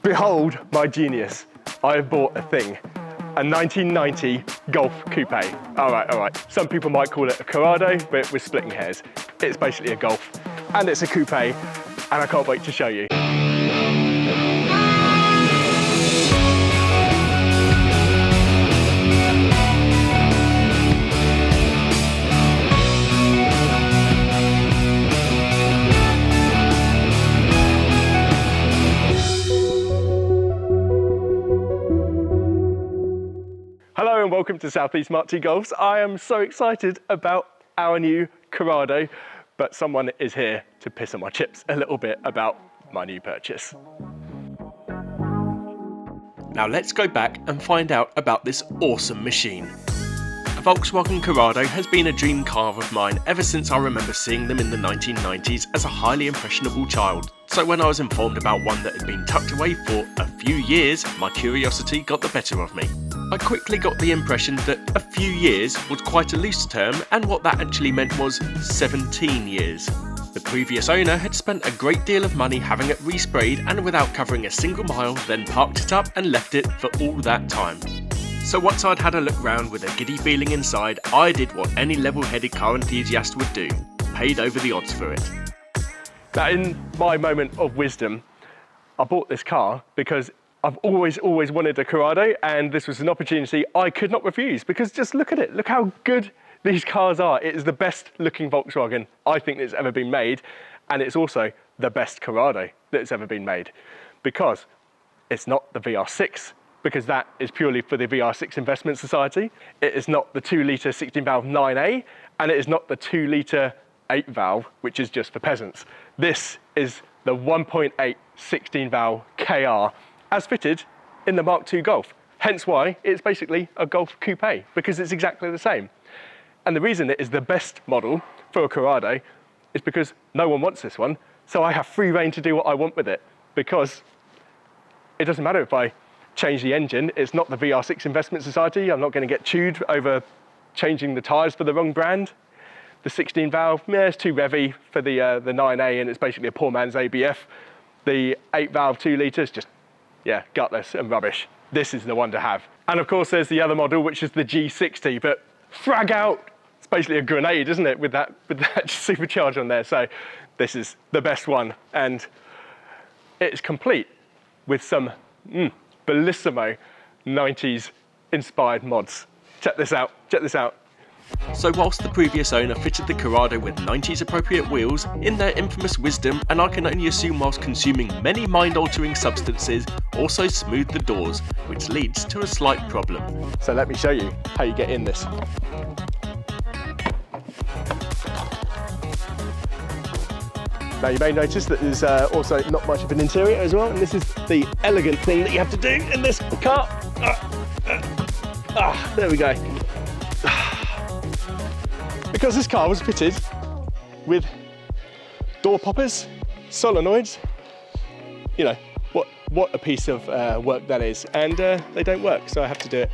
Behold my genius. I have bought a thing. A 1990 Golf Coupe. All right. Some people might call it a Corrado, but we're splitting hairs. It's basically a Golf, and it's a coupe, and I can't wait to show you. Hello and welcome to Southeast Mark II Golfs. I am so excited about our new Corrado, but someone is here to piss on my chips a little bit about my new purchase. Now let's go back and find out about this awesome machine. A Volkswagen Corrado has been a dream car of mine ever since I remember seeing them in the 1990s as a highly impressionable child. So when I was informed about one that had been tucked away for a few years, my curiosity got the better of me. I quickly got the impression that a few years was quite a loose term, and what that actually meant was 17 years. The previous owner had spent a great deal of money having it resprayed, and without covering a single mile, then parked it up and left it for all that time. So once I'd had a look round with a giddy feeling inside, I did what any level-headed car enthusiast would do, paid over the odds for it. Now in my moment of wisdom, I bought this car because I've always wanted a Corrado, and this was an opportunity I could not refuse, because just look at it. Look how good these cars are. It is the best looking Volkswagen I think that's ever been made, and it's also the best Corrado that's ever been made, because it's not the VR6, because that is purely for the VR6 Investment Society. It is not the 2-litre 16-valve 9A, and it is not the 2-litre 8-valve, which is just for peasants. This is the 1.8 16-valve KR, as fitted in the Mark II Golf. Hence why it's basically a Golf Coupe, because it's exactly the same. And the reason it is the best model for a Corrado is because no one wants this one, so I have free rein to do what I want with it, because it doesn't matter if I change the engine. It's not the VR6 Investment Society. I'm not going to get chewed over changing the tyres for the wrong brand. The 16-valve, it's too revvy for the 9A, and it's basically a poor man's ABF. The 8-valve 2-litre is just, gutless and rubbish. This is the one to have. And of course there's the other model, which is the G60, but frag out, it's basically a grenade, isn't it, with that supercharger on there. So this is the best one, and it's complete with some bellissimo 90s inspired mods. Check this out. So whilst the previous owner fitted the Corrado with 90s appropriate wheels, in their infamous wisdom, and I can only assume whilst consuming many mind-altering substances, also smoothed the doors, which leads to a slight problem. So let me show you how you get in this. Now you may notice that there's also not much of an interior as well, and this is the elegant thing that you have to do in this car. There we go. Because this car was fitted with door poppers, solenoids, you know, what a piece of work that is, and they don't work, so I have to do it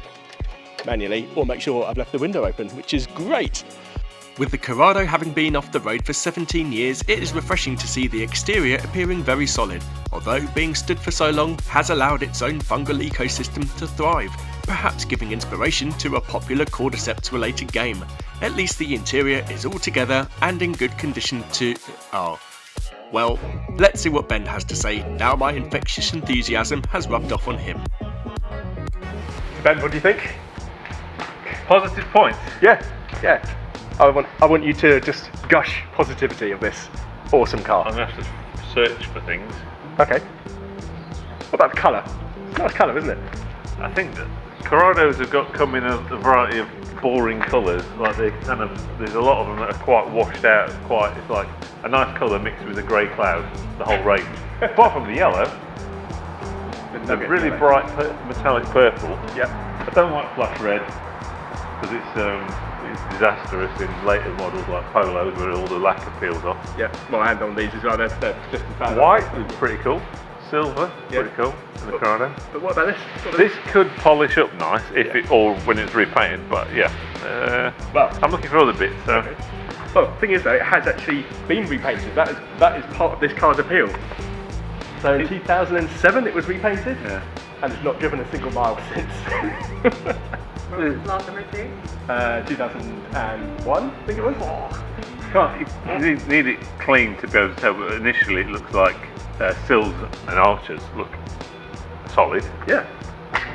manually or make sure I've left the window open, which is great. With the Corrado having been off the road for 17 years, it is refreshing to see the exterior appearing very solid, although being stood for so long has allowed its own fungal ecosystem to thrive, perhaps giving inspiration to a popular cordyceps related game. At least the interior is all together and in good condition to... Well, let's see what Ben has to say now my infectious enthusiasm has rubbed off on him. Ben, what do you think? Positive points? Yeah. I want you to just gush positivity of this awesome car. I'm going to have to search for things. Okay. What about the colour? It's a nice colour, isn't it? I think that Corrados have come in a variety of boring colours. Like there's a lot of them that are quite washed out. It's like a nice colour mixed with a grey cloud. The whole range. Apart from the yellow, the really yellow. Bright metallic purple. Yeah. I don't like flash red because it's disastrous in later models like Polos where all the lacquer peels off. Yeah, well, and on these as well, they're just as bad. White is pretty cool. Silver, pretty cool in the Corrado. But what about this? This could polish up nice or when it's repainted, but well, I'm looking for other bits. So. Okay. Well, the thing is though, it has actually been repainted. That is part of this car's appeal. So in 2007 it was repainted, Yeah. and it's not driven a single mile since. What was its last MOT? 2001, I think it was. You need it clean to be able to tell, but initially it looks like sills and arches look solid. Yeah.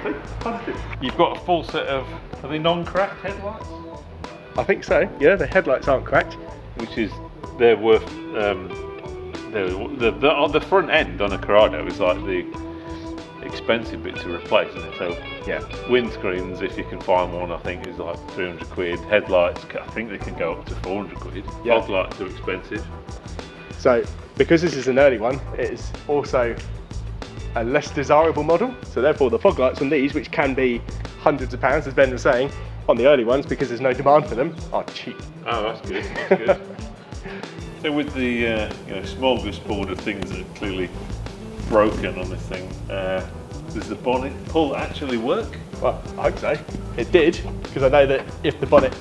So, positive. You've got a full set of, are they non-cracked headlights? I think so. Yeah, the headlights aren't cracked. Which is, they're worth, the front end on a Corrado is like the expensive bit to replace, isn't it? So Yeah. windscreens, if you can find one, I think is like 300 quid. Headlights, I think they can go up to 400 quid. Yeah. Fog lights are expensive. So because this is an early one, it is also a less desirable model. So therefore the fog lights on these, which can be hundreds of pounds, as Ben was saying, on the early ones, because there's no demand for them, are cheap. Oh, that's good. That's good. So with the smorgasbord of things that are clearly broken on this thing, does the bonnet pull actually work? Well, I hope so. It did, because I know that if the bonnet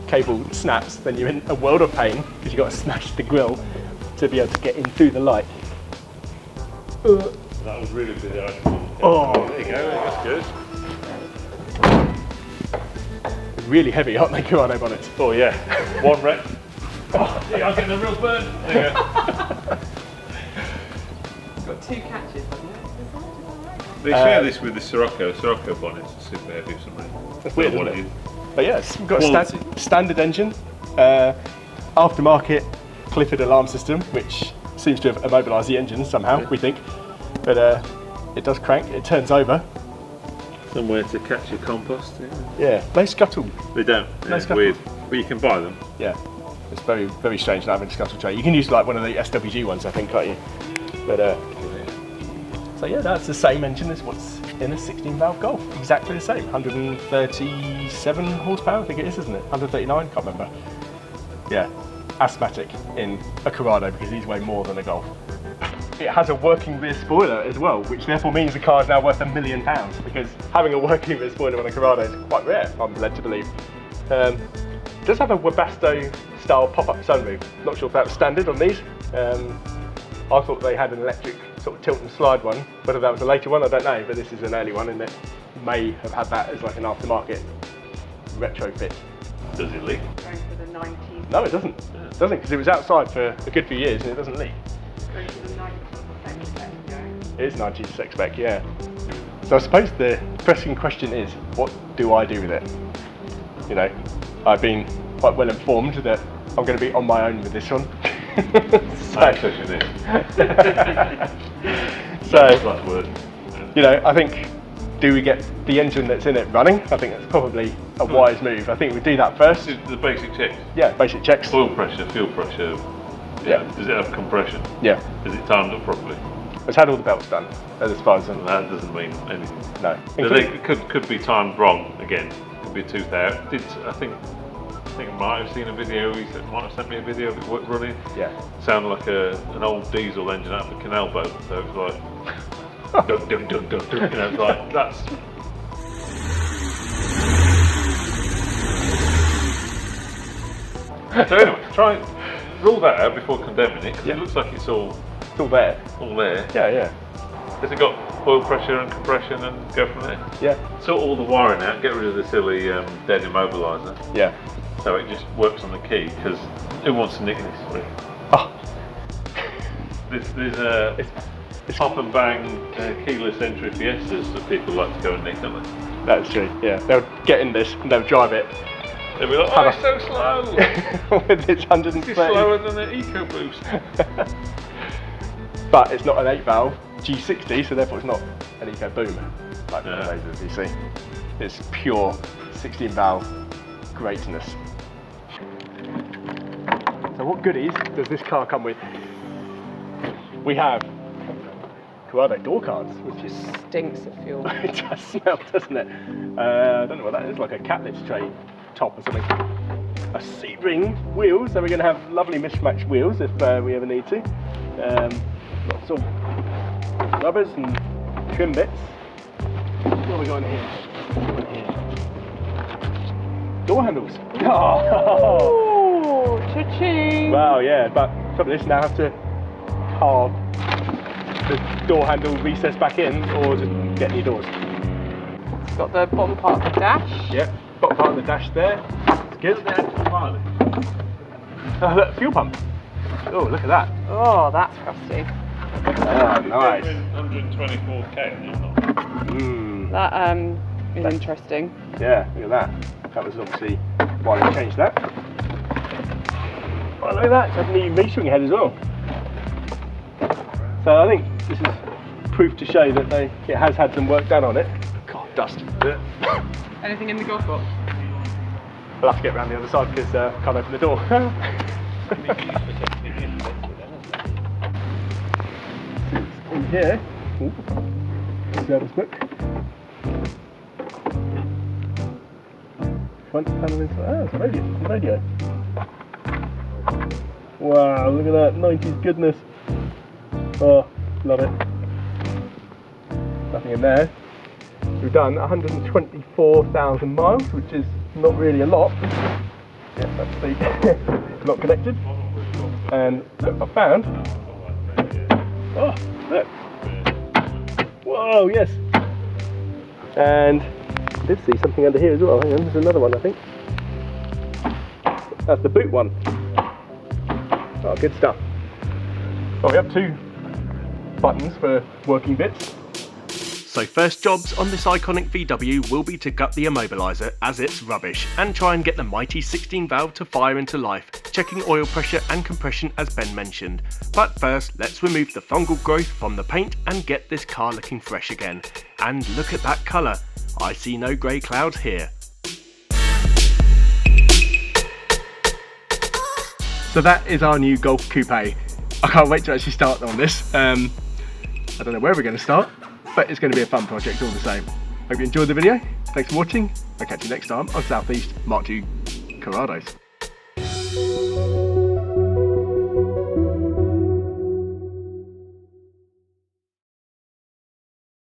cable snaps, then you're in a world of pain, because you've got to smash the grille to be able to get in through the light. That was really good. Oh, There you go. That's good. really heavy, aren't they, Corrado bonnets? Oh yeah. One rep. Oh, yeah, I'm getting a real burn. There you go. Got 2 catches, haven't it? They share this with the Scirocco. Scirocco bonnets are super heavy or something. That's weird, What isn't it it? is. But yes, we've got a Quality. standard engine, aftermarket Clifford alarm system, which seems to have immobilised the engine somehow, we think. But it does crank, it turns over. Somewhere to catch your compost. Yeah, no scuttle. They don't. No It's scuttle. weird. But you can buy them. Yeah, it's very, very strange not having a scuttle tray. You can use like one of the SWG ones, I think, can't you? But so yeah, that's the same engine as what's in a 16-valve Golf. Exactly the same. 137 horsepower, I think it is, isn't it? 139, can't remember. Yeah, asthmatic in a Corrado because he's way more than a Golf. It has a working rear spoiler as well, which therefore means the car is now worth £1 million, because having a working rear spoiler on a Corrado is quite rare, I'm led to believe. It does have a Webasto style pop-up sunroof. Not sure if that was standard on these. I thought they had an electric sort of tilt and slide one. Whether that was a later one, I don't know, but this is an early one, and it may have had that as like an aftermarket retrofit. Does it leak? Going for the 90s. No, it doesn't. It doesn't, because it was outside for a good few years and it doesn't leak. Going for the 90s. It is 90s spec spec, yeah. So I suppose the pressing question is, what do I do with it? You know, I've been quite well informed that I'm going to be on my own with this one. I'm touching this. So, Last word. you know, I think, do we get the engine that's in it running? I think that's probably a wise move. I think we do that first. This is the basic checks. Yeah, basic checks. Oil pressure, fuel pressure. Yeah. Does it have compression? Yeah, Is it timed up properly? it's had all the belts done, as far as I know. That doesn't mean anything. No. So they could be timed wrong again. Could be a tooth out. I think I might have seen a video. He might have sent me a video of it running. Yeah. Sounded like an old diesel engine out of a canal boat. So it was like, dug, dug, dug, dug, dug. You know, it's like that's. So anyway, try and rule that out before condemning it, because Yeah. it looks like it's all It's all there. there. Yeah, yeah. Has it got oil pressure and compression, and go from there? Yeah. Sort all the wiring out, get rid of the silly dead immobiliser, Yeah. so it just works on the key, because who wants to nick this? Really? Oh, There's a pop and bang keyless entry Fiestas that people like to go and nick, don't they? that's true. Yeah. They'll get in this and they'll drive it They'll be like, oh, it's so slow! with its 130. It's slower than the EcoBoost. But it's not an 8-valve G60, so therefore it's not an Eco Boom like Yeah. the Laser VC. It's pure 16-valve greatness. So what goodies does this car come with? We have Corrado door cards, which is Stinks of fuel. it does smell, doesn't it? I don't know what that is, like a cat litter tray top or something. A Sebring wheels, so we're going to have lovely mismatched wheels if we ever need to. Lots of rubbers and trim bits. What have we got in here? Door handles. Oh. Ooh, cha-ching! Wow, yeah, but some of this now have to carve the door handle recessed back in, or just get new doors? It's got the bottom part of the dash. Yep, bottom part of the dash there. It's good. Oh, look, fuel pump. Oh, look at that. Oh, that's crusty. Oh, nice. 124k. That is interesting. Yeah, look at that. That was obviously why they changed that. Oh, look at that. It's had a new metering head as well. So I think this is proof to show that it has had some work done on it. God, dust. Anything in the glove box? I'll have to get around the other side because I can't open the door. In here, service book. Front panel inside. Ah, it's a radio. Wow, look at that 90s goodness. Oh, love it. Nothing in there. We've done 124,000 miles, which is not really a lot. Yeah, that's the not connected. And look, I found. Oh, look. Whoa, yes. And I did see something under here as well. Hang on, there's another one, I think. That's the boot one. Oh, good stuff. Well, we have two buttons for working bits. So first jobs on this iconic VW will be to gut the immobiliser as it's rubbish and try and get the mighty 16 valve to fire into life, checking oil pressure and compression as Ben mentioned. But first let's remove the fungal growth from the paint and get this car looking fresh again. And look at that colour, I see no grey clouds here. So that is our new Golf Coupe. I can't wait to actually start on this. I don't know where we're going to start, but it's going to be a fun project all the same. Hope you enjoyed the video. Thanks for watching. I'll catch you next time on Southeast Mark II Corrados.